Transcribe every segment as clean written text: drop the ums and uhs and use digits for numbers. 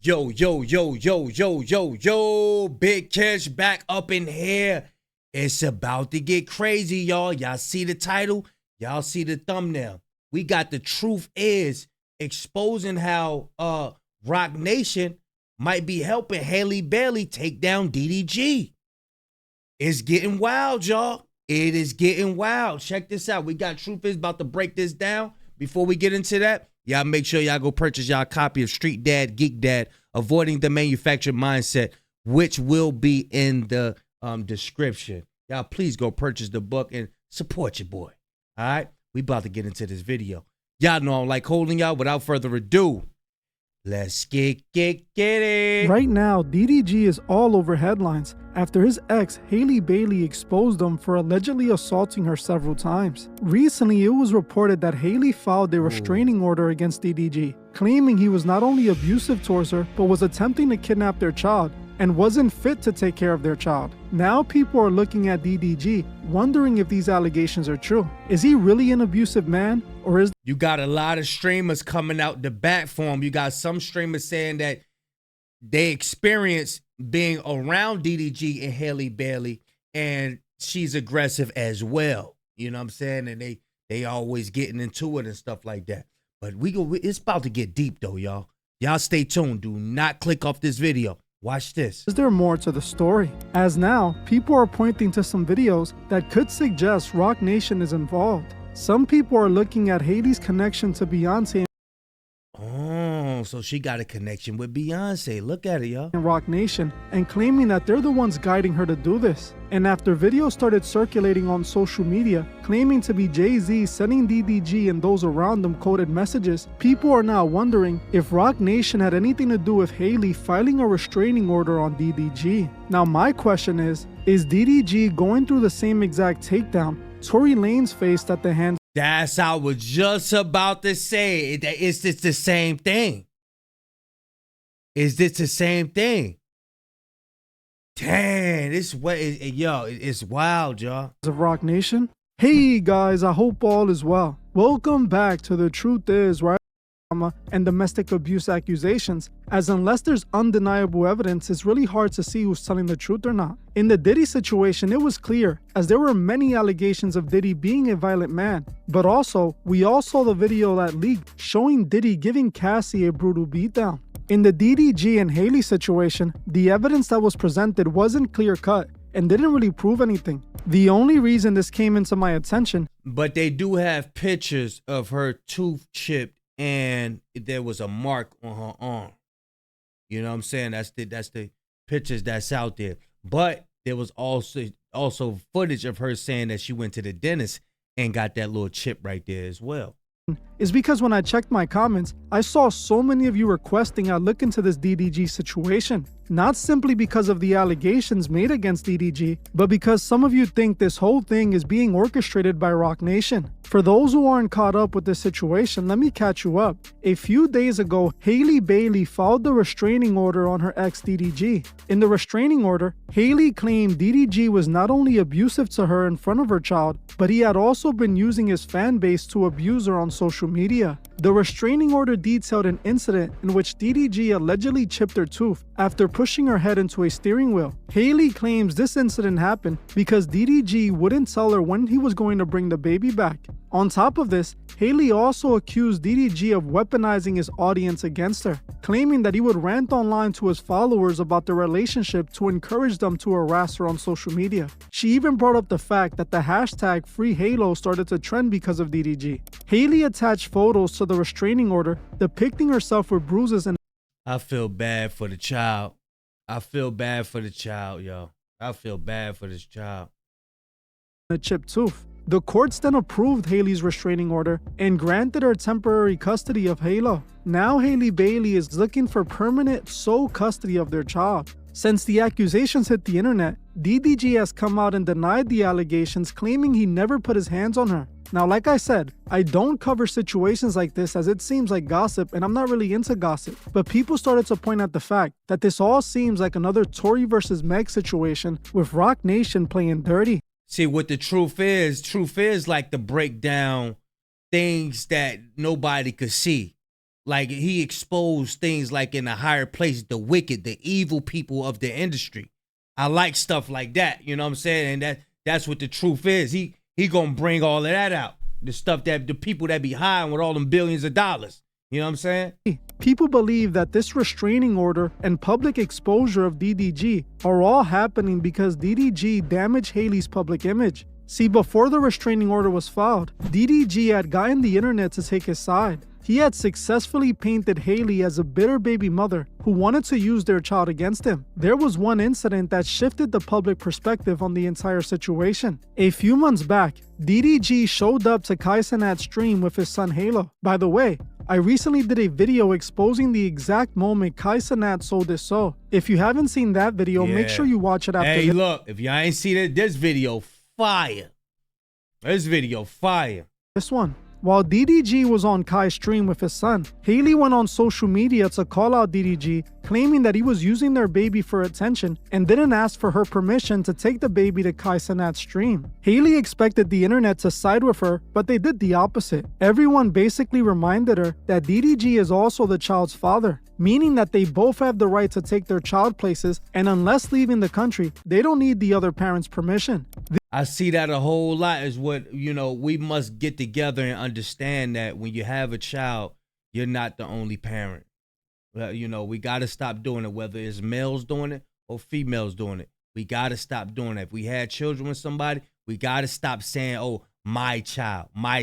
Yo, yo, yo, yo, yo, yo, yo, Big Cash back up in here. It's about to get crazy, y'all. Y'all see the title? Y'all see the thumbnail? We got The Truth Is exposing how Rock Nation might be helping Halle Bailey take down DDG. It's getting wild, y'all. It is getting wild. Check this out. We got Truth Is about to break this down. Before we get into that, y'all make sure y'all go purchase y'all copy of Street Dad, Geek Dad, Avoiding the Manufactured Mindset, which will be in the description. Y'all please go purchase the book and support your boy. All right? We about to get into this video. Y'all know I don't like holding y'all. Without further ado, let's get it. Right now, DDG is all over headlines after his ex, Halle Bailey, exposed him for allegedly assaulting her several times. Recently, it was reported that Halle filed a restraining order against DDG, claiming he was not only abusive towards her, but was attempting to kidnap their child and wasn't fit to take care of their child. Now people are looking at DDG, wondering if these allegations are true. Is he really an abusive man, or is... You got a lot of streamers coming out the bat for him. You got some streamers saying that they experience being around DDG and Halle Bailey, and she's aggressive as well. You know what I'm saying? And they always getting into it and stuff like that. But it's about to get deep though, y'all. Y'all stay tuned. Do not click off this video. Watch this. Is there more to the story? As now, people are pointing to some videos that could suggest Rock Nation is involved. Some people are looking at Halle's connection to Beyonce. Oh, so she got a connection with Beyonce. Look at it, y'all. And Rock Nation, and claiming that they're the ones guiding her to do this. And after videos started circulating on social media, claiming to be Jay-Z sending DDG and those around them coded messages, people are now wondering if Rock Nation had anything to do with Halle filing a restraining order on DDG. Now my question is DDG going through the same exact takedown Tory Lanez faced at the hands... That's I was just about to say. Is this the same thing? Is this the same thing? Dang, it's wild, y'all. Of Rock Nation. Hey guys, I hope all is well. Welcome back to The Truth Is, right? And domestic abuse accusations, as unless there's undeniable evidence, it's really hard to see who's telling the truth or not. In the Diddy situation, it was clear, as there were many allegations of Diddy being a violent man, but also, we all saw the video that leaked showing Diddy giving Cassie a brutal beatdown. In the DDG and Halle situation, the evidence that was presented wasn't clear-cut and didn't really prove anything. The only reason this came into my attention... But they do have pictures of her tooth chipped and there was a mark on her arm. You know what I'm saying? That's the pictures that's out there. But there was also footage of her saying that she went to the dentist and got that little chip right there as well. Is because when I checked my comments, I saw so many of you requesting I look into this DDG situation. Not simply because of the allegations made against DDG, but because some of you think this whole thing is being orchestrated by Rock Nation. For those who aren't caught up with this situation, let me catch you up. A few days ago, Halle Bailey filed the restraining order on her ex DDG. In the restraining order, Halle claimed DDG was not only abusive to her in front of her child, but he had also been using his fan base to abuse her on social media. The restraining order detailed an incident in which DDG allegedly chipped her tooth after pushing her head into a steering wheel. Halle claims this incident happened because DDG wouldn't tell her when he was going to bring the baby back. On top of this, Halle also accused DDG of weaponizing his audience against her, claiming that he would rant online to his followers about their relationship to encourage them to harass her on social media. She even brought up the fact that the hashtag #FreeHalo started to trend because of DDG. Halle attached photos to the restraining order depicting herself with bruises and... I feel bad for the child. I feel bad for the child, yo. I feel bad for this child. A chipped tooth. The courts then approved Halle's restraining order and granted her temporary custody of Halo. Now Halle Bailey is looking for permanent sole custody of their child. Since the accusations hit the internet, DDG has come out and denied the allegations, claiming he never put his hands on her. Now, like I said, I don't cover situations like this as it seems like gossip, and I'm not really into gossip. But people started to point out the fact that this all seems like another Tory versus Meg situation with Rock Nation playing dirty. See, what the truth is like to break down things that nobody could see. Like he exposed things like in a higher place, the wicked, the evil people of the industry. I like stuff like that. You know what I'm saying? And that's what the truth is. He gonna bring all of that out. The stuff that the people that be hiding with all them billions of dollars. You know what I'm saying? People believe that this restraining order and public exposure of DDG are all happening because DDG damaged Halle's public image. See, before the restraining order was filed, DDG had gotten the internet to take his side. He had successfully painted Halle as a bitter baby mother who wanted to use their child against him. There was one incident that shifted the public perspective on the entire situation. A few months back, DDG showed up to Kai Cenat's stream with his son Halo. By the way, I recently did a video exposing the exact moment Kai Cenat sold his soul. If you haven't seen that video, make sure you watch it after this. Hey, look, if y'all ain't seen it, this video fire. This video fire. This one. While DDG was on Kai's stream with his son, Halle went on social media to call out DDG, claiming that he was using their baby for attention and didn't ask for her permission to take the baby to Kai Cenat's stream. Halle expected the internet to side with her, but they did the opposite. Everyone basically reminded her that DDG is also the child's father, meaning that they both have the right to take their child places, and unless leaving the country, they don't need the other parent's permission. I see that a whole lot is what, you know, we must get together and understand that when you have a child, you're not the only parent. Well, you know, we got to stop doing it, whether it's males doing it or females doing it. We got to stop doing it. If we had children with somebody, we got to stop saying, oh, my child, my.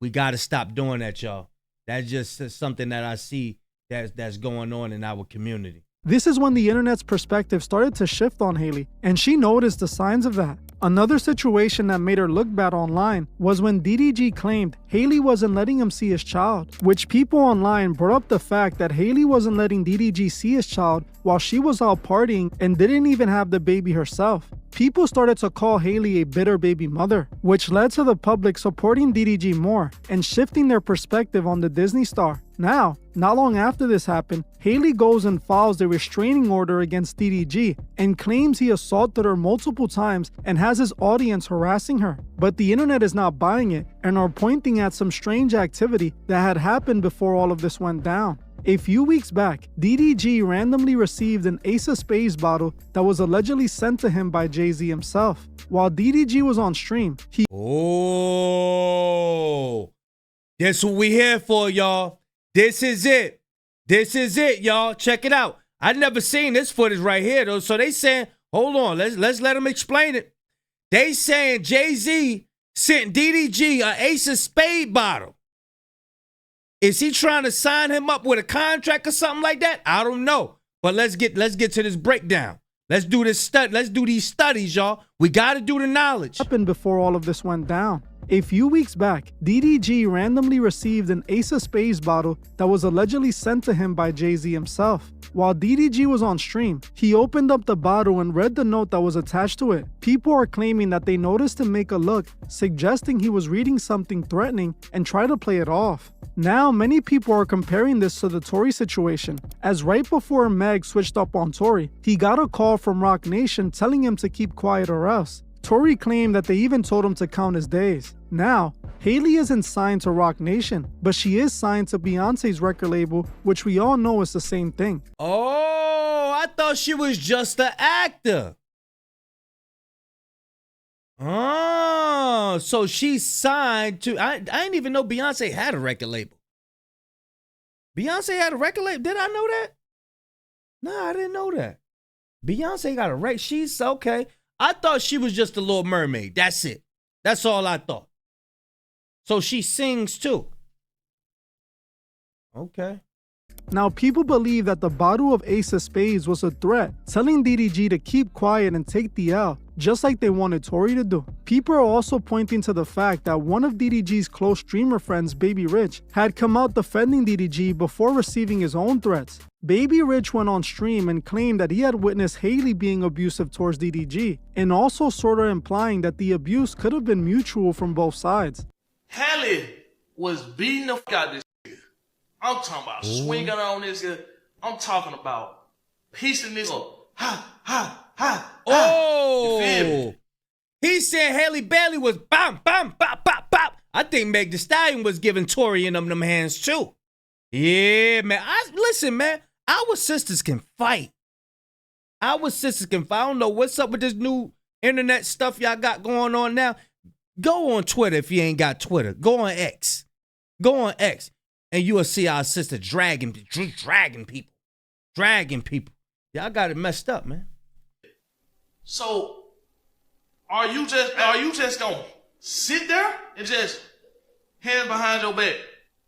We got to stop doing that, y'all. That's just something that I see that's going on in our community. This is when the internet's perspective started to shift on Halle, and she noticed the signs of that. Another situation that made her look bad online was when DDG claimed Halle wasn't letting him see his child, which people online brought up the fact that Halle wasn't letting DDG see his child while she was out partying and didn't even have the baby herself. People started to call Halle a bitter baby mother, which led to the public supporting DDG more and shifting their perspective on the Disney star. Now, not long after this happened, Halle goes and files the restraining order against DDG and claims he assaulted her multiple times and has his audience harassing her. But the internet is not buying it and are pointing at some strange activity that had happened before all of this went down. A few weeks back, DDG randomly received an Ace of Spades bottle that was allegedly sent to him by Jay-Z himself. While DDG was on stream, he— Oh, that's what we here for, y'all. This is it. This is it, y'all. Check it out. I never seen this footage right here, though. So they saying, hold on, let's let them explain it. They saying Jay-Z sent DDG an Ace of Spade bottle. Is he trying to sign him up with a contract or something like that? I don't know. But let's get to this breakdown. Let's do this study. Let's do these studies, y'all. We got to do the knowledge. Happened before all of this went down. A few weeks back, DDG randomly received an Ace of Spades bottle that was allegedly sent to him by Jay-Z himself. While DDG was on stream, he opened up the bottle and read the note that was attached to it. People are claiming that they noticed him make a look, suggesting he was reading something threatening and try to play it off. Now, many people are comparing this to the Tory situation, as right before Meg switched up on Tory, he got a call from Roc Nation telling him to keep quiet or else. Tory claimed that they even told him to count his days. Now, Halle isn't signed to Roc Nation, but she is signed to Beyonce's record label, which we all know is the same thing. Oh, I thought she was just an actor. Oh, so she's signed to... I didn't even know Beyonce had a record label. Beyonce had a record label? Did I know that? No, I didn't know that. Beyonce got a record... She's okay. I thought she was just a Little Mermaid. That's it. That's all I thought. So she sings too. Okay. Now, people believe that the bottle of Ace of Spades was a threat, telling DDG to keep quiet and take the L, just like they wanted Tory to do. People are also pointing to the fact that one of DDG's close streamer friends, Baby Rich, had come out defending DDG before receiving his own threats. Baby Rich went on stream and claimed that he had witnessed Halle being abusive towards DDG, and also sort of implying that the abuse could have been mutual from both sides. Halle was beating the fuck out of this nigga. I'm talking about swinging on this nigga. I'm talking about piecing this up. Oh! He said Halle Bailey was bam, bam, bop, bop, bop. I think Meg Thee Stallion was giving Tory and them hands too. Yeah, man. Listen, man. Our sisters can fight. Our sisters can fight. I don't know what's up with this new internet stuff y'all got going on now. Go on Twitter if you ain't got Twitter. Go on X. Go on X. And you will see our sister dragging people. Dragging people. Y'all got it messed up, man. So, are you just gonna sit there and just hand behind your back?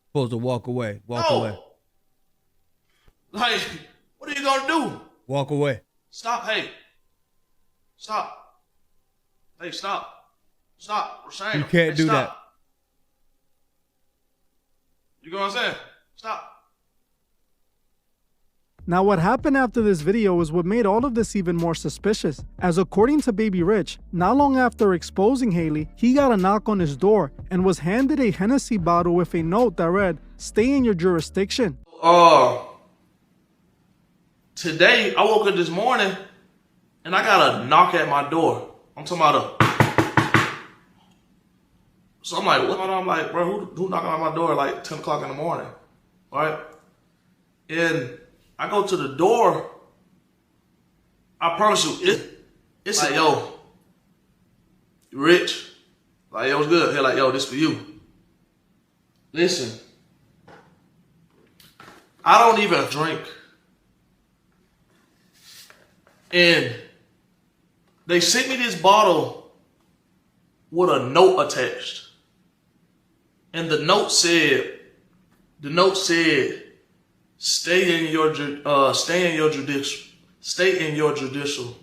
Supposed to walk away. Walk away. Like, what are you gonna do? Walk away. Stop. Hey. Stop. Hey, stop. Stop. We're saying. You can't do that. You know what I'm saying? Stop. Now what happened after this video was what made all of this even more suspicious, as according to Baby Rich, not long after exposing Halle, he got a knock on his door and was handed a Hennessy bottle with a note that read, "Stay in your jurisdiction." Today, I woke up this morning and I got a knock at my door. I'm talking about So I'm like, what? I'm like, bro, who knocking on my door at like 10 o'clock in the morning? All right? And I go to the door. I promise you, it's like, yo, you rich? Like, yo, what's good? They're like, yo, this for you. Listen, I don't even drink. And they sent me this bottle with a note attached. And the note said, stay in your judicial.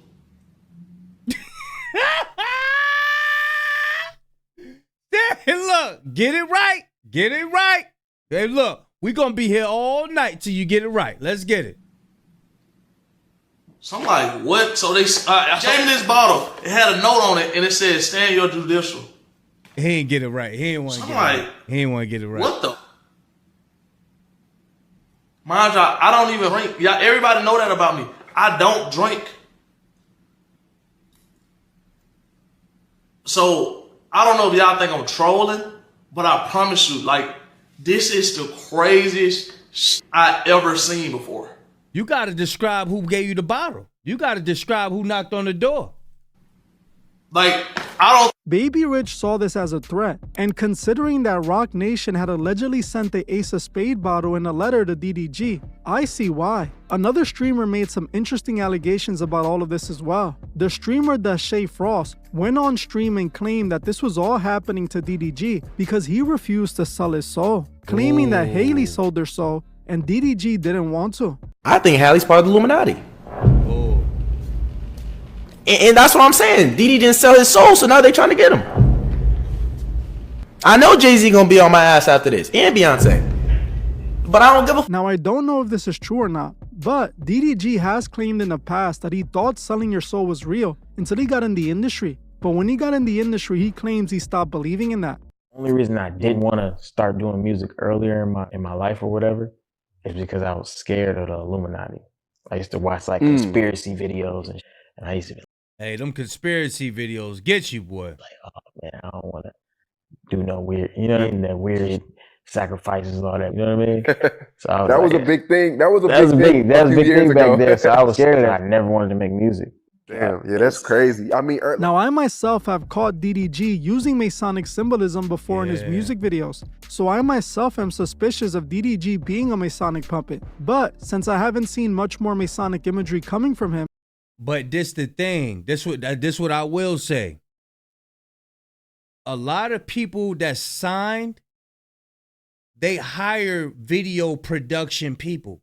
Hey, look, get it right. Get it right. Hey, look, we gonna be here all night till you get it right. Let's get it. So I'm like, what? So I gave me this bottle. It had a note on it, and it said, stay in your judicial. He ain't get it right. He ain't want to get it right. He ain't want to get it right. What the? Mind you, I don't even drink. Yeah, everybody know that about me. I don't drink. So I don't know if y'all think I'm trolling, but I promise you, like, this is the craziest shit I ever seen before. You got to describe who gave you the bottle. You got to describe who knocked on the door. Like, I don't. Baby Rich saw this as a threat, and considering that Rock Nation had allegedly sent the Ace of Spade bottle in a letter to DDG, I see why. Another streamer made some interesting allegations about all of this as well. The streamer Dashay Frost went on stream and claimed that this was all happening to DDG because he refused to sell his soul, claiming that Halle sold their soul and DDG didn't want to. I think Halle's part of the Illuminati. And that's what I'm saying. DD didn't sell his soul, so now they're trying to get him. I know Jay-Z gonna be on my ass after this, and Beyonce. But I don't give a f. Now, I don't know if this is true or not, but DDG has claimed in the past that he thought selling your soul was real until he got in the industry. But when he got in the industry, he claims he stopped believing in that. The only reason I didn't want to start doing music earlier in my life or whatever is because I was scared of the Illuminati. I used to watch like conspiracy videos and I used to be hey, them conspiracy videos get you, boy. like, oh man, I don't want to do no weird, you know what I mean? That weird sacrifices and all that, you know what I mean? So I was that like, was a big thing. That was a that big thing back then. So I was scared. I never wanted to make music. Damn, yeah, that's crazy. I mean, Now, I myself have caught DDG using Masonic symbolism before in his music videos, so I myself am suspicious of DDG being a Masonic puppet. But since I haven't seen much more Masonic imagery coming from him, but this the thing. This what I will say. A lot of people that signed, they hire video production people.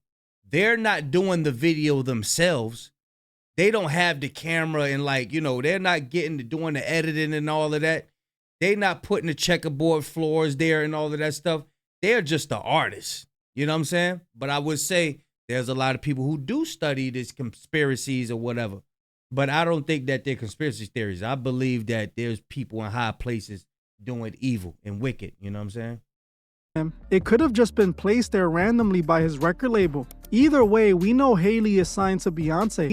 They're not doing the video themselves. They don't have the camera and they're not doing the editing and all of that. They're not putting the checkerboard floors there and all of that stuff. They're just the artists. You know what I'm saying? But I would say there's a lot of people who do study these conspiracies or whatever. But I don't think that they're conspiracy theories. I believe that there's people in high places doing evil and wicked. You know what I'm saying? it could have just been placed there randomly by his record label. Either way, we know Halle is signed to Beyonce.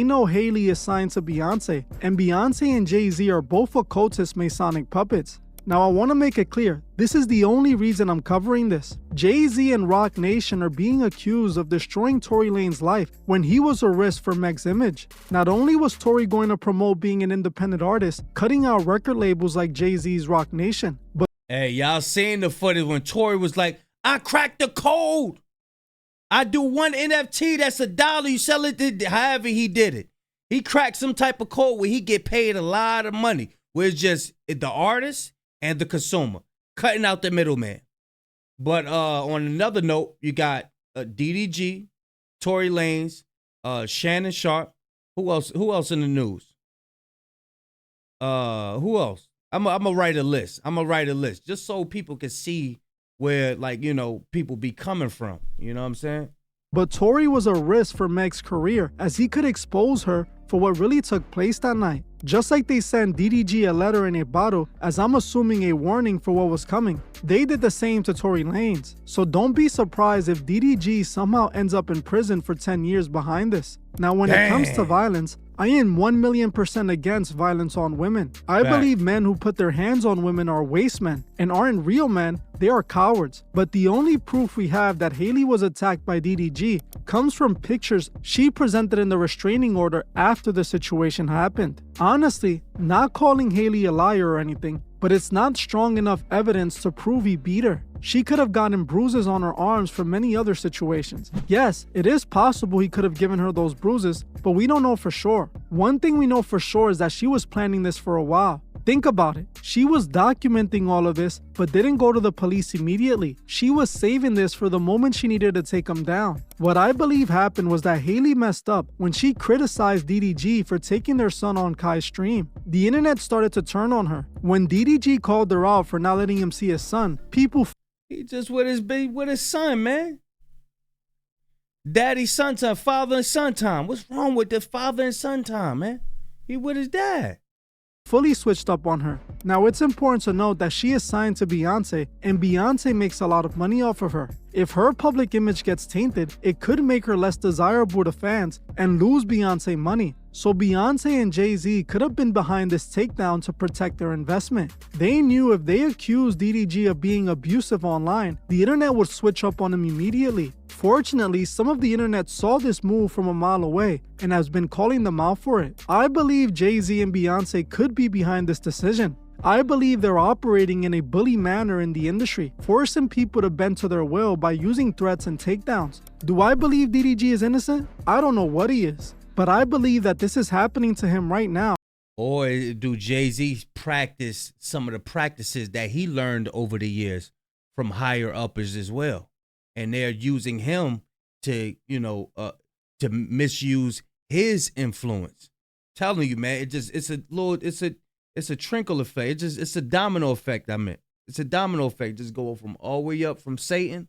And Beyonce and Jay-Z are both occultist Masonic puppets. Now I want to make it clear, this is the only reason I'm covering this. Jay-Z and Roc Nation are being accused of destroying Tory Lanez life when he was a risk for Meg's image. Not only was Tory going to promote being an independent artist, cutting out record labels like Jay-Z's Roc Nation, but Hey, y'all seen the footage when Tory was like, I cracked the code. I do one NFT, that's $1. You sell it, however he did it. He cracked some type of code where he get paid a lot of money, where it's just the artist and the consumer, cutting out the middleman. But on another note, you got DDG, Tory Lanez, Shannon Sharp. Who else in the news? Who else? I'm gonna write a list. Just so people can see where, like, you know, people be coming from. You know what I'm saying? But Tory was a risk for Meg's career, as he could expose her for what really took place that night. Just like they sent DDG a letter in a bottle, as I'm assuming a warning for what was coming, they did the same to Tory Lanez. So don't be surprised if DDG somehow ends up in prison for 10 years behind this. Now when it comes to violence, I am 1,000,000% against violence on women. I believe men who put their hands on women are waste men and aren't real men, they are cowards. But the only proof we have that Halle was attacked by DDG comes from pictures she presented in the restraining order after the situation happened. Honestly, not calling Halle a liar or anything, but it's not strong enough evidence to prove he beat her. She could have gotten bruises on her arms from many other situations. Yes, it is possible he could have given her those bruises, but we don't know for sure. One thing we know for sure is that she was planning this for a while. Think about it. She was documenting all of this, but didn't go to the police immediately. She was saving this for the moment she needed to take him down. What I believe happened was that Halle messed up when she criticized DDG for taking their son on Kai's stream. The internet started to turn on her. When DDG called her out for not letting him see his son, people He just with his son, man. Daddy, son time, father and son time. What's wrong with the father and son time, man? He with his dad. fully switched up on her. Now it's important to note that she is signed to Beyonce, and Beyonce makes a lot of money off of her. If her public image gets tainted, it could make her less desirable to fans and lose Beyonce money. So Beyonce and Jay-Z could have been behind this takedown to protect their investment. They knew if they accused DDG of being abusive online, the internet would switch up on him immediately. Fortunately, some of the internet saw this move from a mile away and has been calling them out for it. I believe Jay-Z and Beyonce could be behind this decision. I believe they're operating in a bully manner in the industry, forcing people to bend to their will by using threats and takedowns. Do I believe DDG is innocent? I don't know what he is, but I believe that this is happening to him right now. Or do Jay-Z practice some of the practices that he learned over the years from higher uppers as well? And they're using him to, to misuse his influence. Telling you, man, it's a trickle effect. It's a domino effect. It's a domino effect. Just go from all the way up from Satan.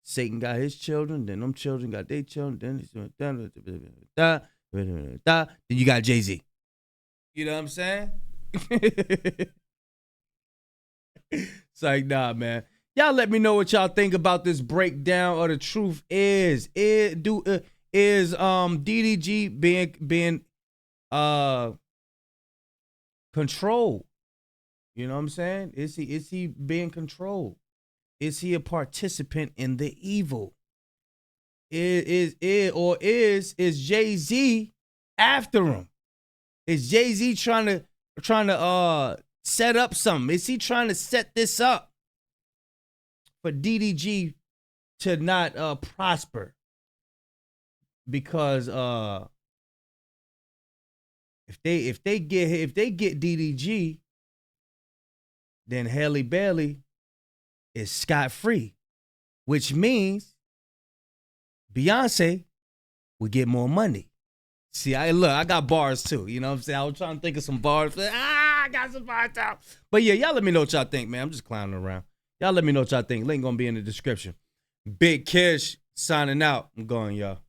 Satan got his children, then them children got their children, then you got Jay-Z. You know what I'm saying? It's like, nah, man. Y'all let me know what y'all think about this breakdown. Or the truth is DDG being controlled? You know what I'm saying? Is he being controlled? Is he a participant in the evil? Is Jay-Z after him? Is Jay-Z trying to set up something? Is he trying to set this up for DDG to not prosper? Because if they get DDG, then Halle Bailey is scot-free, which means Beyonce will get more money. See, I got bars too. You know what I'm saying? I was trying to think of some bars. I got some bars out. But yeah, y'all let me know what y'all think, man. I'm just clowning around. Y'all let me know what y'all think. Link gonna be in the description. Big Kish signing out. I'm going, y'all.